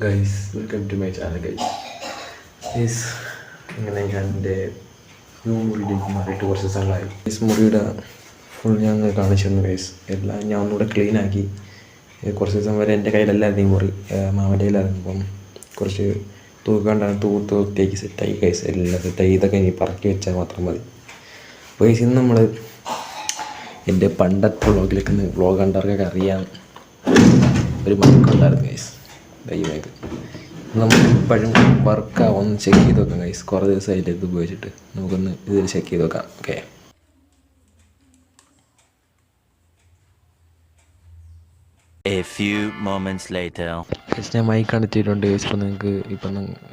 Guys welcome to my channel guys ഇങ്ങനെ ഞാൻ എൻ്റെ ന്യൂ മുറിയിലേക്ക് മാറിയിട്ട് കുറച്ച് ദിവസങ്ങളായി. ഗൈസ് മുറിയുടെ ഫുൾ ഞാൻ കാണിച്ചു തന്നു ഗൈസ്. എല്ലാം ഞാൻ ഒന്നുകൂടെ ക്ലീനാക്കി. കുറച്ച് ദിവസം വരെ എൻ്റെ കയ്യിലല്ലായിരുന്നു ഈ മുറി, മാമൻ്റെ കയ്യിലായിരുന്നു. അപ്പം കുറച്ച് തൂക്കാണ്ടാണ് തൂത്ത് വൃത്തിയാക്കി സെറ്റാക്കി ഗൈസ്. എല്ലാം സെറ്റാക്കി. ഇതൊക്കെ ഇനി പറക്കി വെച്ചാൽ മാത്രം മതി. ഗൈസ് ഇന്ന് നമ്മൾ എൻ്റെ പണ്ടത്തെ വ്ളോഗ് കണ്ടവർക്കൊക്കെ അറിയാം, ഒരു മൈക്കുണ്ടായിരുന്നു ഗൈസ്. ദൈവമായിട്ട് നമുക്ക് ഇപ്പോഴും വർക്കാവുമെന്ന് ചെക്ക് ചെയ്ത് നോക്കാം ഗൈസ്. കുറേ ദിവസമായിട്ട് ഇത് ഉപയോഗിച്ചിട്ട് നമുക്കൊന്ന് ഇതിൽ ചെക്ക് ചെയ്ത് നോക്കാം. Okay, A few moments later. ഞാൻ മൈക്ക് കണക്റ്റിയിട്ടുണ്ട് ഗൈസ്. ഇപ്പം നിങ്ങൾക്ക്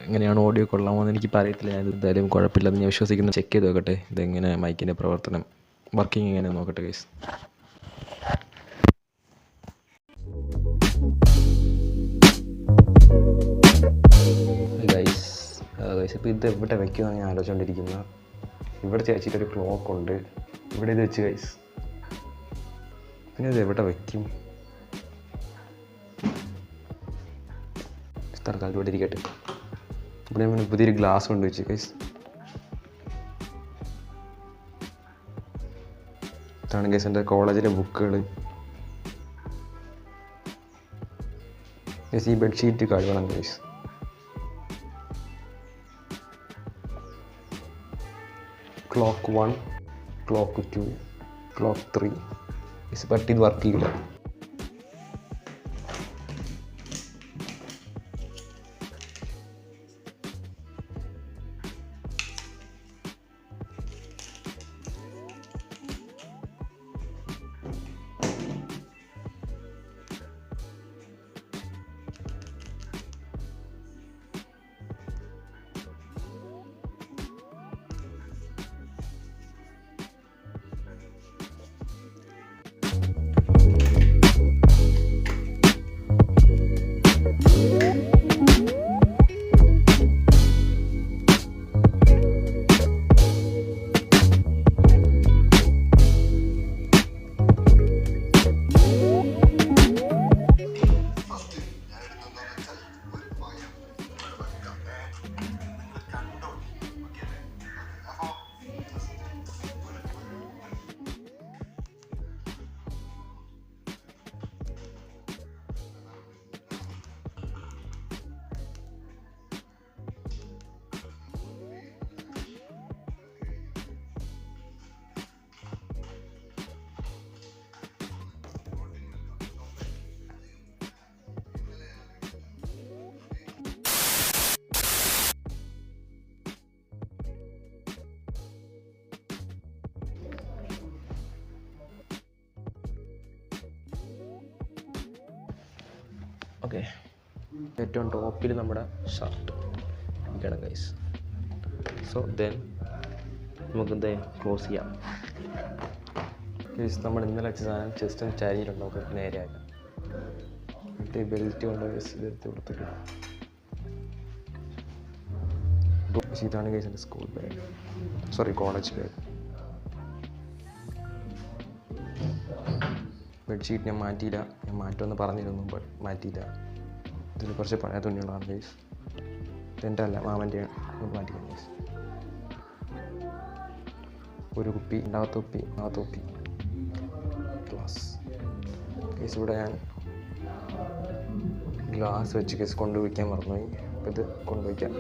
എങ്ങനെയാണ് ഓഡിയോ കൊള്ളാമോ എന്ന് എനിക്ക് പറയത്തില്ല. ഞാൻ എന്തായാലും കുഴപ്പമില്ലെന്ന് ഞാൻ വിശ്വസിക്കുന്നു. ചെക്ക് ചെയ്ത് നോക്കട്ടെ ഇതെങ്ങനെ മൈക്കിൻ്റെ പ്രവർത്തനം, വർക്കിംഗ് എങ്ങനെ നോക്കട്ടെ ഗൈസ്. ഗൈസ് ഇപ്പോൾ ഇത് എവിടെ വയ്ക്കുമെന്ന് ഞാൻ ആലോചിച്ചുകൊണ്ടിരിക്കുന്നത്. ഇവിടെ ചേച്ചിട്ടൊരു ക്ലോക്ക് ഉണ്ട്, ഇവിടെ ഇത് വെച്ച് ഗൈസ്. പിന്നെ ഇത് എവിടെ വയ്ക്കും? തൽക്കാലം ഇവിടെ ഇരിക്കട്ടെ. ഇവിടെ ഞാൻ പുതിയൊരു ഗ്ലാസ് കൊണ്ട് വെച്ച് ഗൈസ്. ഇതാണ് ഗൈസ് എൻ്റെ കോളേജിലെ ബുക്കുകൾ. ഗൈസ് ഈ ബെഡ്ഷീറ്റ് കഴുകണം guys. Clock 1, clock 2, clock 3 but ഇത് വർക്ക് ചെയ്യില്ല. ഓക്കെ, ഏറ്റവും ടോപ്പിൽ നമ്മുടെ ഷർട്ട് ഇരിക്കണം ഗൈസ്. സോ ദെൻ നമുക്കിത് ക്ലോസ് ചെയ്യാം ഗൈസ്. നമ്മൾ ഇന്നലെ വെച്ച സാധനം ജസ്റ്റ് ഒന്ന് ചരിഞ്ഞിട്ടുണ്ട്, നമുക്ക് നേരെയാക്കാം. എന്നിട്ട് ബെൽറ്റ് കൊണ്ട് ഗൈസ് ഇതെടുത്ത് കൊടുത്തിട്ട്. ഇതാണ് ഗൈസ് എൻ്റെ school bag, college bag. Bedsheet ഞാൻ മാറ്റിയില്ല, ഞാൻ മാറ്റുമെന്ന് പറഞ്ഞിരുന്നു, ബട്ട് മാറ്റിയില്ല. ഇതിൽ കുറച്ച് പഴയ തുണികളാണ് ഗൈസ്. ഇതെൻ്റെ അല്ല, മാമൻ്റെ മാറ്റിക്കണം ഗൈസ്. ഒരു കുപ്പി, ഉണ്ടാകത്ത കുപ്പി ഗ്ലാസ് ഗൈസ്. ഇവിടെ ഞാൻ ഗ്ലാസ് വെച്ച് ഗൈസ് കൊണ്ടുപോയിക്കാൻ മറന്നുപോയി. അപ്പോൾ ഇത് കൊണ്ടുപോയിക്കാം.